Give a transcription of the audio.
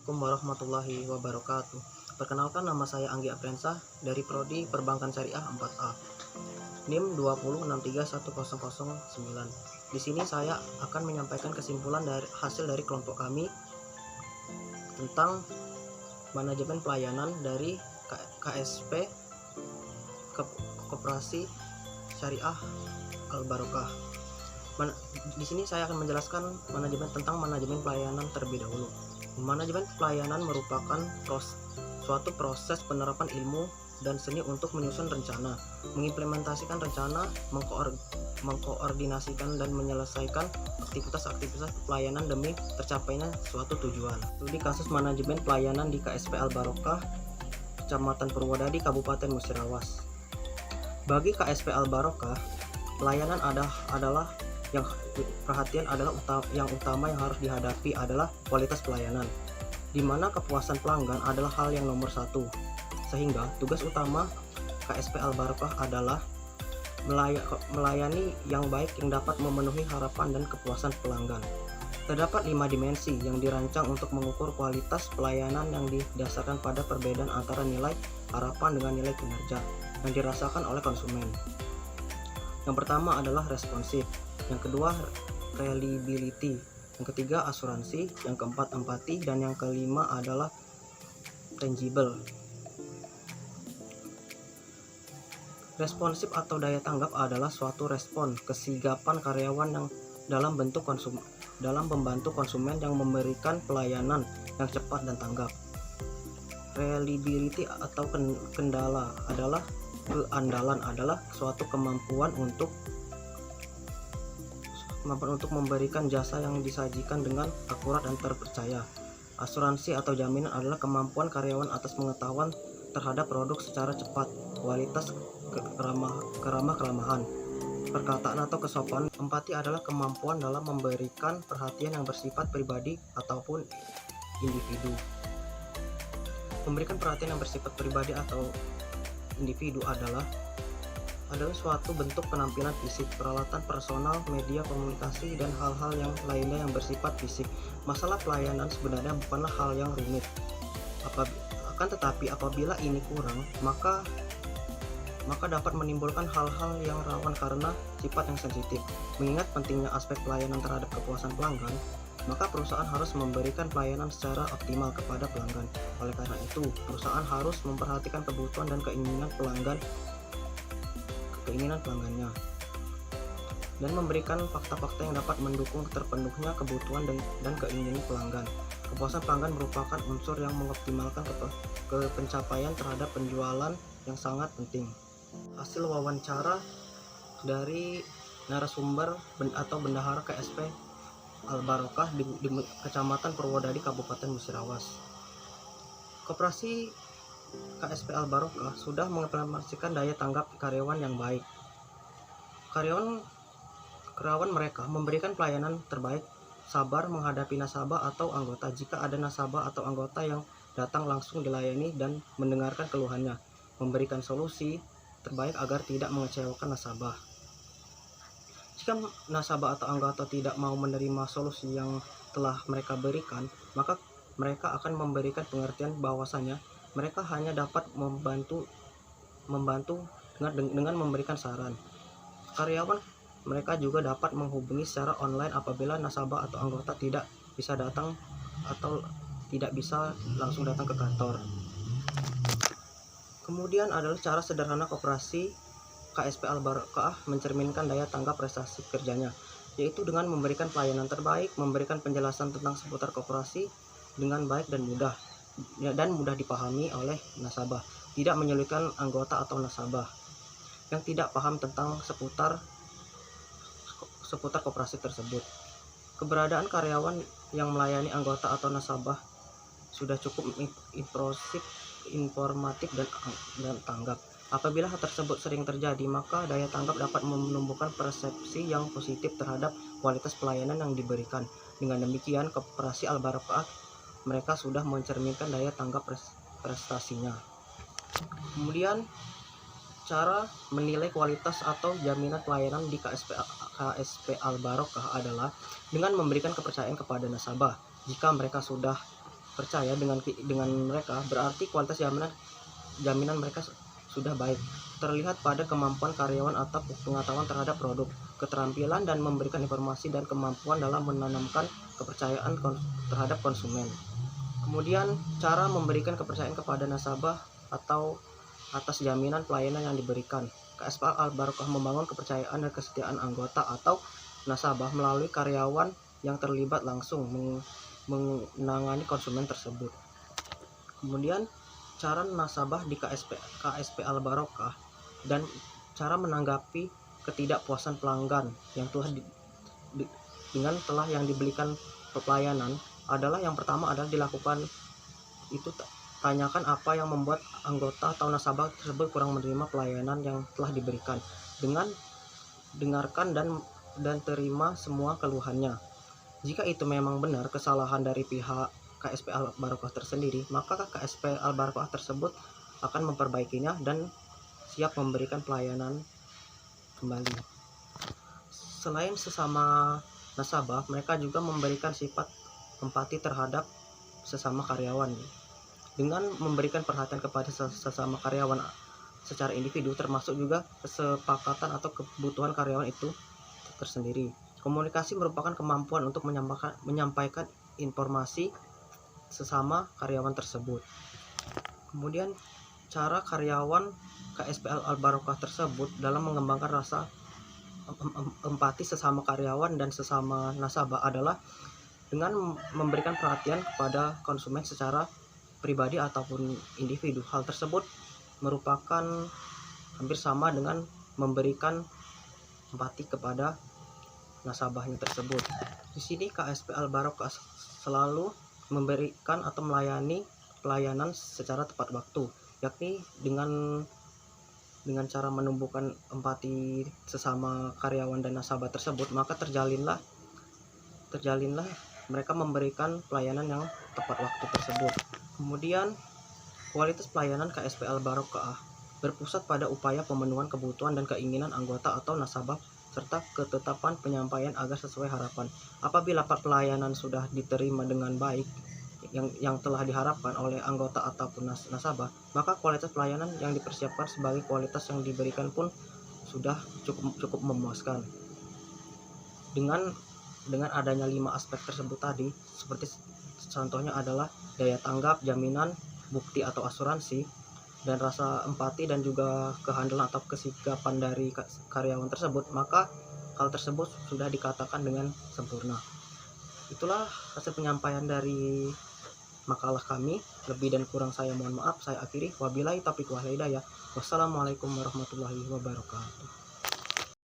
Assalamualaikum warahmatullahi wabarakatuh. Perkenalkan, nama saya Anggi Aprensa dari Prodi Perbankan Syariah 4A, NIM 206310009. Di sini saya akan menyampaikan kesimpulan dari hasil dari kelompok kami tentang manajemen pelayanan dari KSP Koperasi Syariah Al Barokah. Di sini saya akan menjelaskan tentang manajemen pelayanan terlebih dahulu. Manajemen pelayanan merupakan suatu proses penerapan ilmu dan seni untuk menyusun rencana, mengimplementasikan rencana, mengkoordinasikan dan menyelesaikan aktivitas-aktivitas pelayanan demi tercapainya suatu tujuan. Studi kasus manajemen pelayanan di KSP Al Barokah, Kecamatan Purwodadi, Kabupaten Musirawas. Bagi KSP Al Barokah, pelayanan adalah yang utama yang harus dihadapi adalah kualitas pelayanan, di mana kepuasan pelanggan adalah hal yang nomor satu. Sehingga tugas utama KSP Al Barokah adalah melayani yang baik yang dapat memenuhi harapan dan kepuasan pelanggan. Terdapat 5 dimensi yang dirancang untuk mengukur kualitas pelayanan yang didasarkan pada perbedaan antara nilai harapan dengan nilai kinerja yang dirasakan oleh konsumen. Yang pertama adalah responsif, yang kedua reliability, yang ketiga asuransi, yang keempat empati, dan yang kelima adalah tangible. Responsif atau daya tanggap adalah suatu respon kesigapan karyawan yang dalam membantu konsumen yang memberikan pelayanan yang cepat dan tanggap. Reliability atau keandalan adalah suatu kemampuan untuk memberikan jasa yang disajikan dengan akurat dan terpercaya. Asuransi atau jaminan adalah kemampuan karyawan atas pengetahuan terhadap produk secara cepat, kualitas, keramah-keramahan, perkataan atau kesopanan. Empati adalah kemampuan dalam memberikan perhatian yang bersifat pribadi ataupun individu. Memberikan perhatian yang bersifat pribadi atau individu adalah suatu bentuk penampilan fisik, peralatan personal, media komunikasi, dan hal-hal yang lainnya yang bersifat fisik. Masalah pelayanan sebenarnya bukanlah hal yang rumit. Akan tetapi apabila ini kurang, maka dapat menimbulkan hal-hal yang rawan karena sifat yang sensitif. Mengingat pentingnya aspek pelayanan terhadap kepuasan pelanggan, maka perusahaan harus memberikan pelayanan secara optimal kepada pelanggan. Oleh karena itu, perusahaan harus memperhatikan kebutuhan dan keinginan pelanggannya, dan memberikan fakta-fakta yang dapat mendukung terpenuhnya kebutuhan dan keinginan pelanggan. Kepuasan pelanggan merupakan unsur yang mengoptimalkan pencapaian terhadap penjualan yang sangat penting. Hasil wawancara dari narasumber atau bendahara KSP Al Barokah di Kecamatan Purwodadi, Kabupaten Musirawas. Koperasi KSP Al Barokah sudah mengimplementasikan daya tanggap karyawan yang baik. Karyawan mereka memberikan pelayanan terbaik, sabar menghadapi nasabah atau anggota. Jika ada nasabah atau anggota yang datang, langsung dilayani dan mendengarkan keluhannya, memberikan solusi terbaik agar tidak mengecewakan nasabah. Jika nasabah atau anggota tidak mau menerima solusi yang telah mereka berikan, maka mereka akan memberikan pengertian bahwasanya mereka hanya dapat membantu dengan memberikan saran. Karyawan mereka juga dapat menghubungi secara online apabila nasabah atau anggota tidak bisa datang atau tidak bisa langsung datang ke kantor. Kemudian adalah cara sederhana koperasi KSP Al Barokah mencerminkan daya tanggap prestasi kerjanya, yaitu dengan memberikan pelayanan terbaik, memberikan penjelasan tentang seputar koperasi dengan baik dan mudah dipahami oleh nasabah, tidak menyulitkan anggota atau nasabah yang tidak paham tentang seputar koperasi tersebut. Keberadaan karyawan yang melayani anggota atau nasabah sudah cukup informatif dan tanggap. Apabila hal tersebut sering terjadi, maka daya tanggap dapat menumbuhkan persepsi yang positif terhadap kualitas pelayanan yang diberikan. Dengan demikian, Koperasi Al Barokah mereka sudah mencerminkan daya tanggap prestasinya. Kemudian, cara menilai kualitas atau jaminan pelayanan di KSP Al Barokah adalah dengan memberikan kepercayaan kepada nasabah. Jika mereka sudah percaya dengan mereka, berarti kualitas jaminan mereka sudah baik. Terlihat pada kemampuan karyawan atau pengetahuan terhadap produk, keterampilan dan memberikan informasi, dan kemampuan dalam menanamkan kepercayaan terhadap konsumen. Kemudian cara memberikan kepercayaan kepada nasabah atau atas jaminan pelayanan yang diberikan. KSP Al Barokah membangun kepercayaan dan kesetiaan anggota atau nasabah melalui karyawan yang terlibat langsung menangani konsumen tersebut. Kemudian cara nasabah di KSP Al Barokah dan cara menanggapi ketidakpuasan pelanggan yang yang diberikan pelayanan adalah, yang pertama adalah dilakukan itu tanyakan apa yang membuat anggota atau nasabah tersebut kurang menerima pelayanan yang telah diberikan. Dengan dengarkan dan terima semua keluhannya. Jika itu memang benar kesalahan dari pihak KSP Al Barokah tersendiri, maka KSP Al Barokah tersebut akan memperbaikinya dan siap memberikan pelayanan kembali. Selain sesama nasabah, mereka juga memberikan sifat empati terhadap sesama karyawan dengan memberikan perhatian kepada sesama karyawan secara individu, termasuk juga kesepakatan atau kebutuhan karyawan itu tersendiri. Komunikasi merupakan kemampuan untuk menyampaikan informasi sesama karyawan tersebut. Kemudian cara karyawan KSP Al Barokah tersebut dalam mengembangkan rasa empati sesama karyawan dan sesama nasabah adalah dengan memberikan perhatian kepada konsumen secara pribadi ataupun individu. Hal tersebut merupakan hampir sama dengan memberikan empati kepada nasabahnya tersebut. Di sini KSP Al Barokah selalu memberikan atau melayani pelayanan secara tepat waktu, yakni dengan cara menumbuhkan empati sesama karyawan dan nasabah tersebut, maka terjalinlah mereka memberikan pelayanan yang tepat waktu tersebut. Kemudian kualitas pelayanan KSP Al Barokah berpusat pada upaya pemenuhan kebutuhan dan keinginan anggota atau nasabah serta ketetapan penyampaian agar sesuai harapan. Apabila pelayanan sudah diterima dengan baik yang telah diharapkan oleh anggota ataupun nasabah, maka kualitas pelayanan yang dipersiapkan sebagai kualitas yang diberikan pun sudah cukup memuaskan. Dengan adanya 5 aspek tersebut tadi, seperti contohnya adalah daya tanggap, jaminan, bukti atau asuransi, dan rasa empati dan juga kehandalan atau kesigapan dari karyawan tersebut, maka hal tersebut sudah dikatakan dengan sempurna. Itulah hasil penyampaian dari makalah kami. Lebih dan kurang saya mohon maaf. Saya akhiri. Wabillahi taufiq wal hidayah. Wassalamualaikum warahmatullahi wabarakatuh.